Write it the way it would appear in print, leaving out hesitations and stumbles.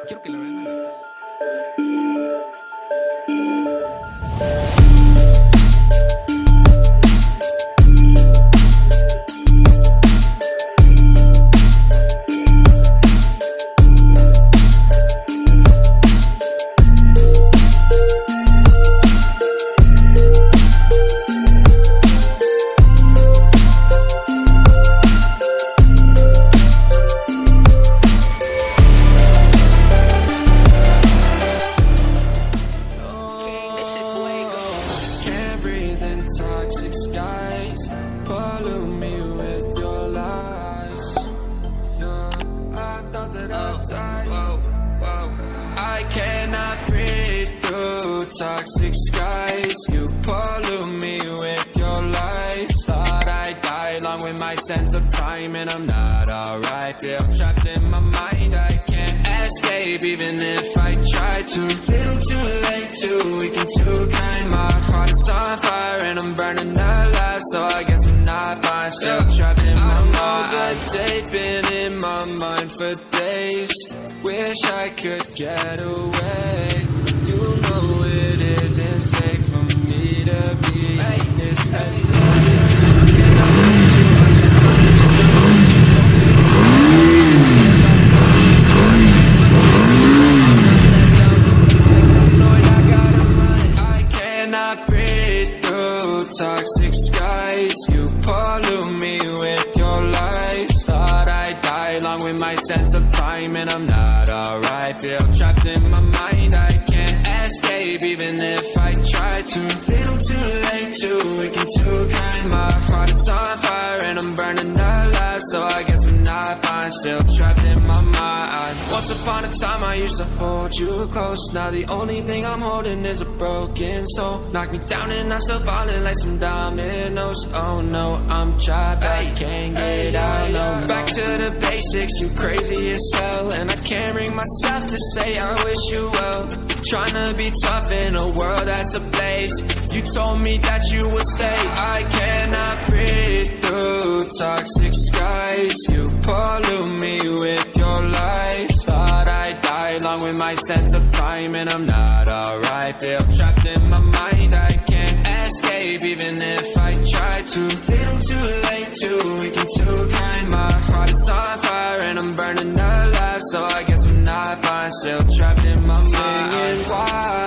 Quiero que lo vean. Toxic skies pollute me with your lies. I thought that I'd die. I cannot breathe through toxic skies. You pollute me with your lies. Thought I'd die along with my sense of time, and I'm not alright. Feel trapped in my mind, I can't escape even if I try to. Little too late, too weak and too kind. My heart is on fire and I'm burning alive, so I guess I'm not fine. Still trapped in my mind. They've been in my mind for days. Wish I could get away. You know it isn't safe for me to be this as toxic skies. You pollute me with your lies. Thought I'd die along with my sense of time, and I'm not alright. Feel trapped in my mind, I can't escape even if I try to. Little too late, too weak and too kind. My heart is on fire and I'm burning alive, so I guess I'm not fine. Still trapped in my mind. Once upon a time I used to hold you close. Now the only thing I'm holding is a broken soul. Knock me down and I'm still falling like some dominoes. Oh no, I'm trapped, I can't get out. No, back to the basics, you crazy as hell, and I can't bring myself to say I wish you well. Trying to be tough in a world that's ablaze. You told me that you would stay. I cannot breathe through toxic skies. You pollute me with your lies. Thought I'd die along with my sense of time, and I'm not alright. Feel trapped in my mind, I can't escape even if I try to. Little too late, too weak and too kind. My heart is on fire and I'm burning alive, so I guess I'm not fine. Still trapped in my mind. Why